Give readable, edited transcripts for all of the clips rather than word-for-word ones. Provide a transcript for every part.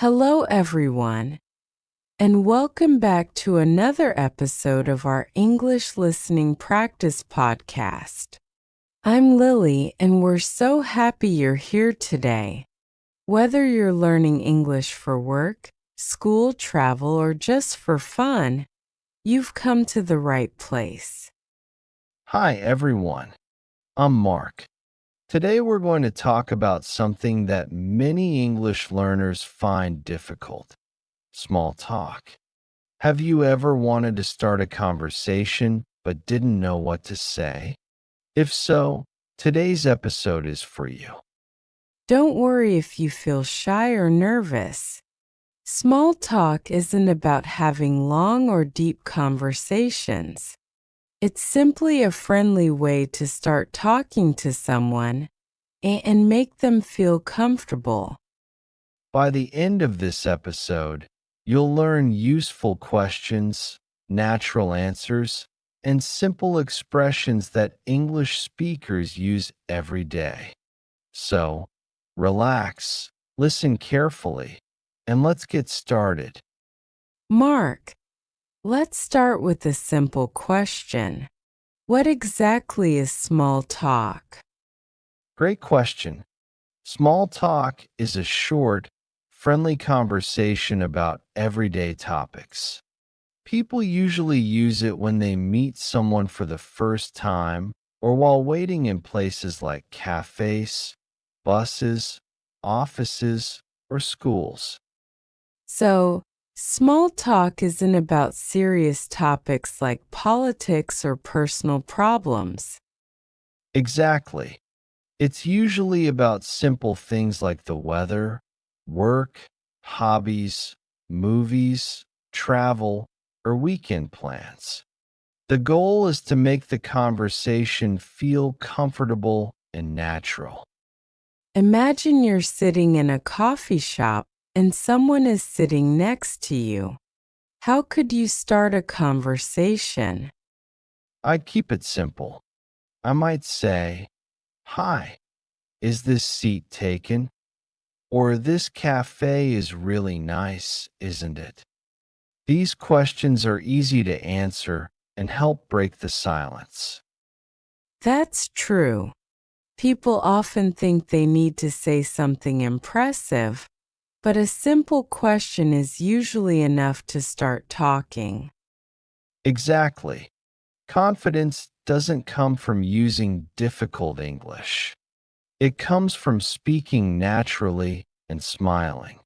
Hello, everyone, and welcome back to another episode of our English Listening Practice podcast. I'm Lily, and we're so happy you're here today. Whether you're learning English for work, school, travel, or just for fun, you've come to the right place. Hi, everyone. I'm Mark. Today we're going to talk about something that many English learners find difficult: small talk. Have you ever wanted to start a conversation but didn't know what to say? If so, today's episode is for you. Don't worry if you feel shy or nervous. Small talk isn't about having long or deep conversations. It's simply a friendly way to start talking to someone and make them feel comfortable. By the end of this episode, you'll learn useful questions, natural answers, and simple expressions that English speakers use every day. So, relax, listen carefully, and let's get started. Mark, let's start with a simple question. What exactly is small talk? Great question. Small talk is a short, friendly conversation about everyday topics. People usually use it when they meet someone for the first time or while waiting in places like cafes, buses, offices, or schools. So, small talk isn't about serious topics like politics or personal problems. Exactly. It's usually about simple things like the weather, work, hobbies, movies, travel, or weekend plans. The goal is to make the conversation feel comfortable and natural. Imagine you're sitting in a coffee shop and someone is sitting next to you. How could you start a conversation? I'd keep it simple. I might say, "Hi, is this seat taken?" Or, "This cafe is really nice, isn't it?" These questions are easy to answer and help break the silence. That's true. People often think they need to say something impressive, but a simple question is usually enough to start talking. Exactly. Confidence doesn't come from using difficult English. It comes from speaking naturally and smiling.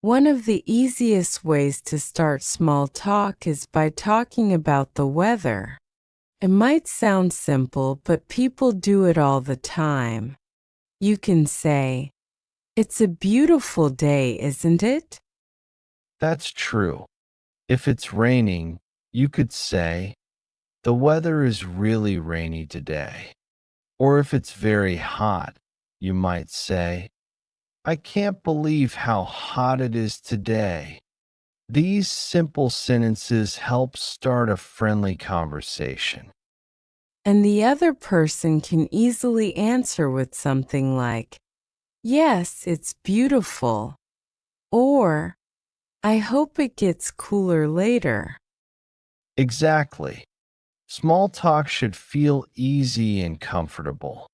One of the easiest ways to start small talk is by talking about the weather. It might sound simple, but people do it all the time. You can say, "It's a beautiful day, isn't it?" That's true. If it's raining, you could say, "The weather is really rainy today." Or if it's very hot, you might say, "I can't believe how hot it is today." These simple sentences help start a friendly conversation. And the other person can easily answer with something like, "Yes, it's beautiful," or "I hope it gets cooler later." Exactly. Small talk should feel easy and comfortable.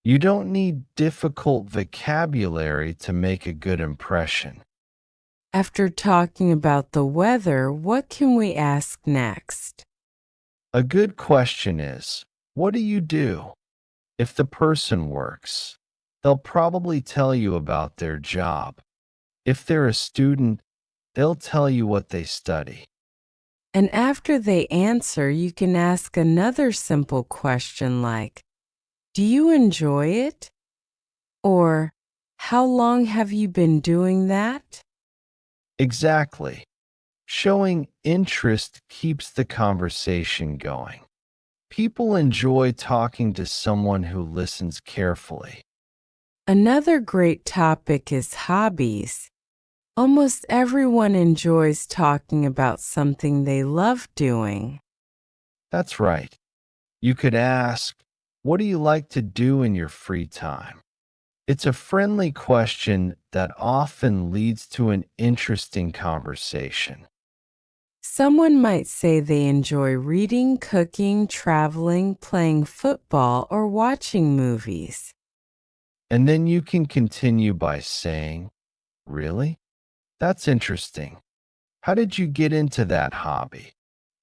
You don't need difficult vocabulary to make a good impression. After talking about the weather, what can we ask next? A good question is, "What do you do?" If the person works, they'll probably tell you about their job. If they're a student, they'll tell you what they study. And after they answer, you can ask another simple question like, "Do you enjoy it?" Or, "How long have you been doing that?" Exactly. Showing interest keeps the conversation going. People enjoy talking to someone who listens carefully. Another great topic is hobbies. Almost everyone enjoys talking about something they love doing. That's right. You could ask, "What do you like to do in your free time?" It's a friendly question that often leads to an interesting conversation. Someone might say they enjoy reading, cooking, traveling, playing football, or watching movies. And then you can continue by saying, "Really? That's interesting. How did you get into that hobby?"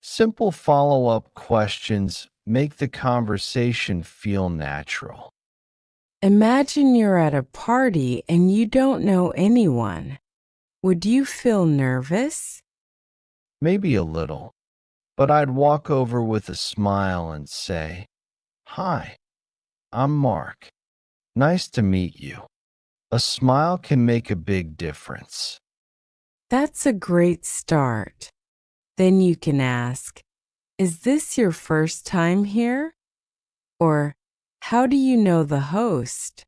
Simple follow up questions make the conversation feel natural. Imagine you're at a party and you don't know anyone. Would you feel nervous? Maybe a little, but I'd walk over with a smile and say, "Hi, I'm Mark. Nice to meet you." A smile can make a big difference. That's a great start. Then you can ask, "Is this your first time here?" Or, "How do you know the host?"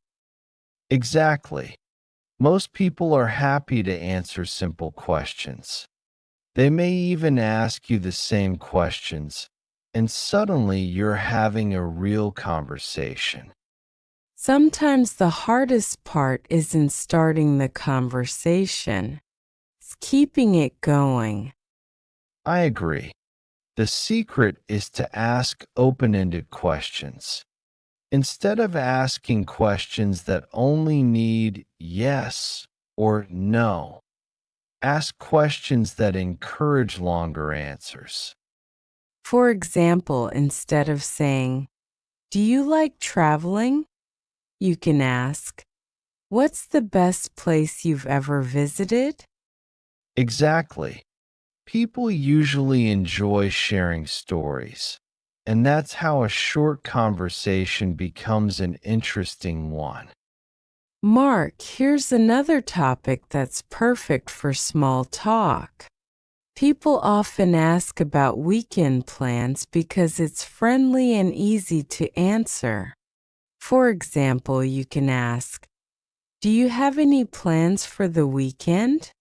Exactly. Most people are happy to answer simple questions. They may even ask you the same questions, and suddenly you're having a real conversation. Sometimes the hardest part isn't starting the conversation, it's keeping it going. I agree. The secret is to ask open ended questions. Instead of asking questions that only need yes or no, ask questions that encourage longer answers. For example, instead of saying, "Do you like traveling?" you can ask, "What's the best place you've ever visited?" Exactly. People usually enjoy sharing stories, and that's how a short conversation becomes an interesting one. Mark, here's another topic that's perfect for small talk. People often ask about weekend plans because it's friendly and easy to answer. For example, you can ask, "Do you have any plans for the weekend?"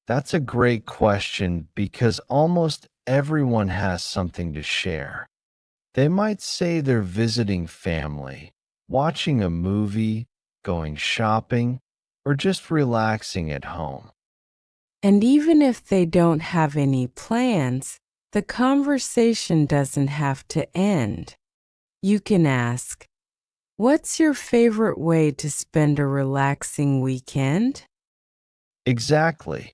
That's a great question because almost everyone has something to share. They might say they're visiting family, watching a movie, going shopping, or just relaxing at home. And even if they don't have any plans, the conversation doesn't have to end. You can ask, "What's your favorite way to spend a relaxing weekend?" Exactly.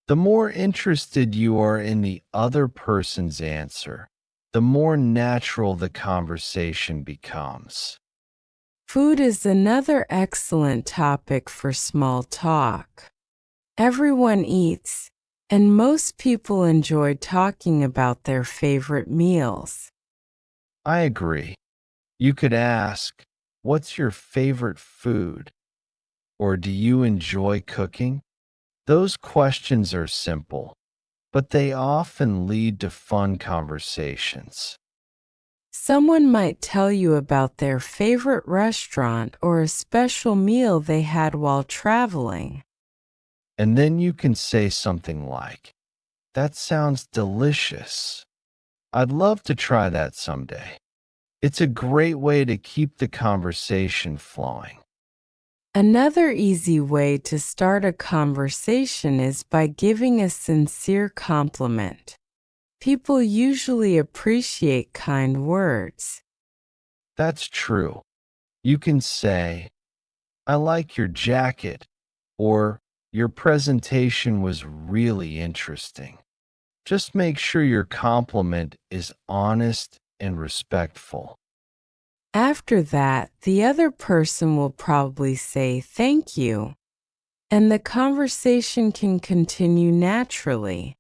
The more interested you are in the other person's answer, the more natural the conversation becomes. Food is another excellent topic for small talk. Everyone eats, and most people enjoy talking about their favorite meals. I agree. You could ask, "What's your favorite food?" Or "Do you enjoy cooking?" Those questions are simple, but they often lead to fun conversations. Someone might tell you about their favorite restaurant or a special meal they had while traveling. And then you can say something like, "That sounds delicious. I'd love to try that someday." It's a great way to keep the conversation flowing. Another easy way to start a conversation is by giving a sincere compliment. People usually appreciate kind words. That's true. You can say, "I like your jacket," or "Your presentation was really interesting." Just make sure your compliment is honest and respectful. After that, the other person will probably say thank you, and the conversation can continue naturally.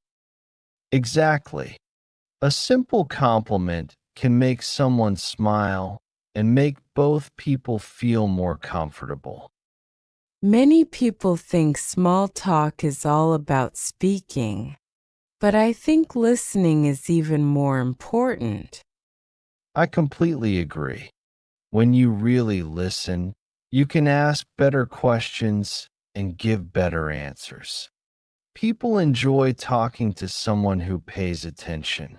Exactly. A simple compliment can make someone smile and make both people feel more comfortable. Many people think small talk is all about speaking, but I think listening is even more important. I completely agree. When you really listen, you can ask better questions and give better answers. People enjoy talking to someone who pays attention.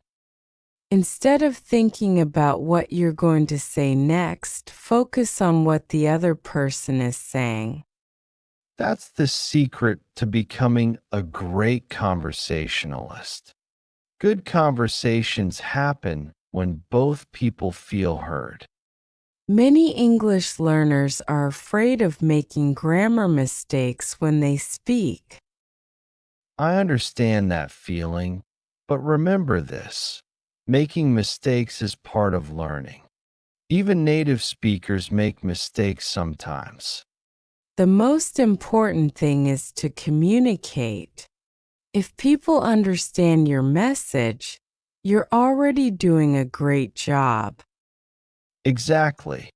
Instead of thinking about what you're going to say next, focus on what the other person is saying. That's the secret to becoming a great conversationalist. Good conversations happen when both people feel heard. Many English learners are afraid of making grammar mistakes when they speak. I understand that feeling, but remember this: making mistakes is part of learning. Even native speakers make mistakes sometimes. The most important thing is to communicate. If people understand your message, you're already doing a great job. Exactly.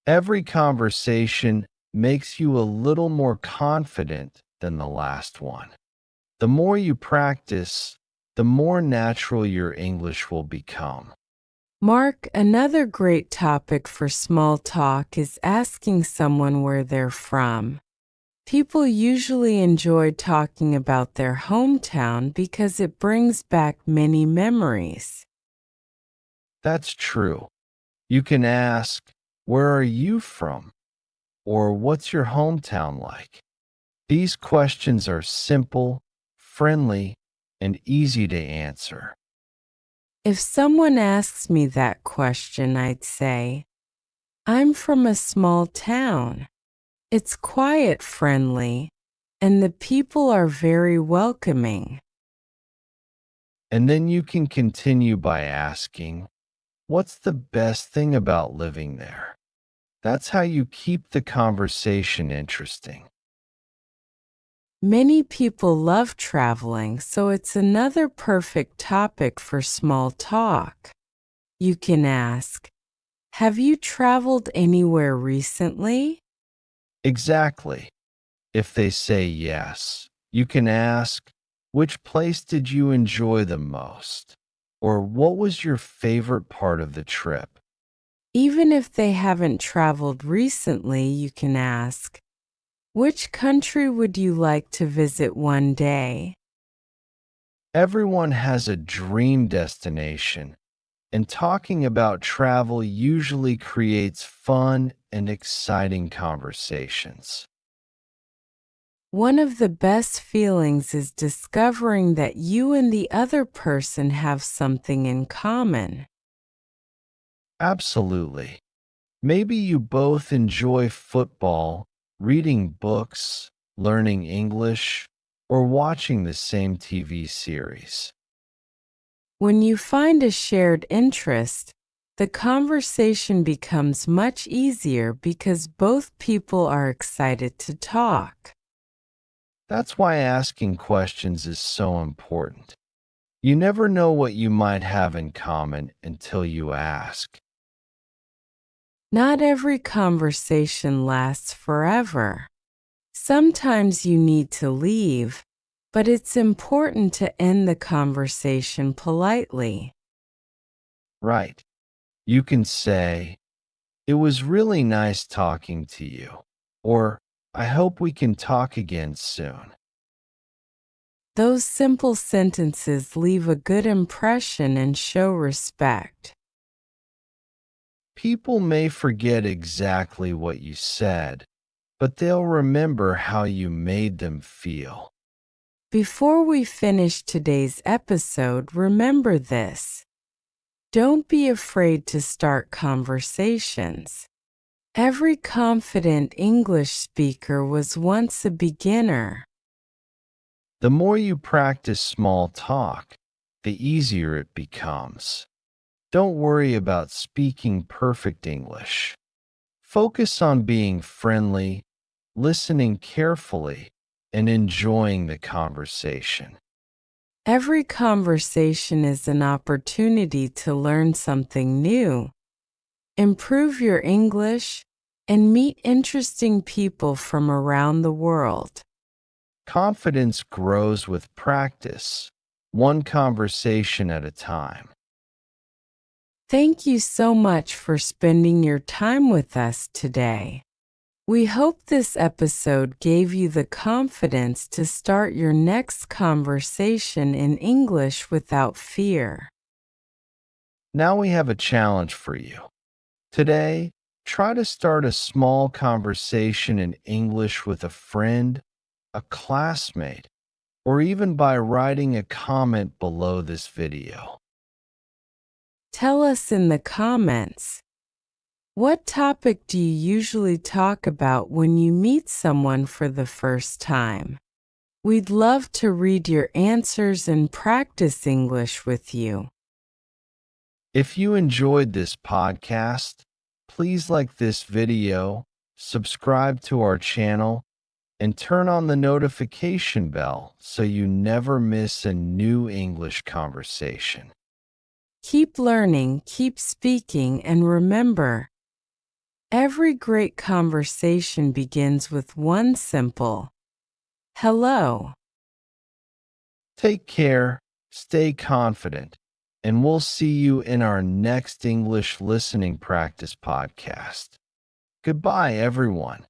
Every conversation makes you a little more confident than the last one. The more you practice, the more natural your English will become. Mark, another great topic for small talk is asking someone where they're from. People usually enjoy talking about their hometown because it brings back many memories. That's true. You can ask, "Where are you from?" or "What's your hometown like?" These questions are simple, friendly, and easy to answer. If someone asks me that question, I'd say, I'm from a small town. It's quiet, friendly, and the people are very welcoming. And then you can continue by asking, "What's the best thing about living there?" That's how you keep the conversation interesting. Many people love traveling, so it's another perfect topic for small talk. You can ask, have you traveled anywhere recently? Exactly. If they say yes, you can ask, "Which place did you enjoy the most?" Or "What was your favorite part of the trip?" Even if they haven't traveled recently, you can ask, which country would you like to visit one day? Everyone has a dream destination, and talking about travel usually creates fun and exciting conversations. One of the best feelings is discovering that you and the other person have something in common. Absolutely. Maybe you both enjoy football, reading books, learning English, or watching the same TV series. When you find a shared interest, the conversation becomes much easier because both people are excited to talk. That's why asking questions is so important. You never know what you might have in common until you ask. Not every conversation lasts forever. Sometimes you need to leave, but it's important to end the conversation politely. Right. You can say, "It was really nice talking to you," or "I hope we can talk again soon." Those simple sentences leave a good impression and show respect. People may forget exactly what you said, but they'll remember how you made them feel. Before we finish today's episode, remember this. Don't be afraid to start conversations. Every confident English speaker was once a beginner. The more you practice small talk, the easier it becomes. Don't worry about speaking perfect English. Focus on being friendly, listening carefully, and enjoying the conversation. Every conversation is an opportunity to learn something new, improve your English, and meet interesting people from around the world. Confidence grows with practice, one conversation at a time. Thank you so much for spending your time with us today. We hope this episode gave you the confidence to start your next conversation in English without fear. Now we have a challenge for you. Today, try to start a small conversation in English with a friend, a classmate, or even by writing a comment below this video. Tell us in the comments, what topic do you usually talk about when you meet someone for the first time? We'd love to read your answers and practice English with you. If you enjoyed this podcast, please like this video, subscribe to our channel, and turn on the notification bell so you never miss a new English conversation. Keep learning, keep speaking, and remember, every great conversation begins with one simple hello. Take care, stay confident, and we'll see you in our next English listening practice podcast. Goodbye, everyone.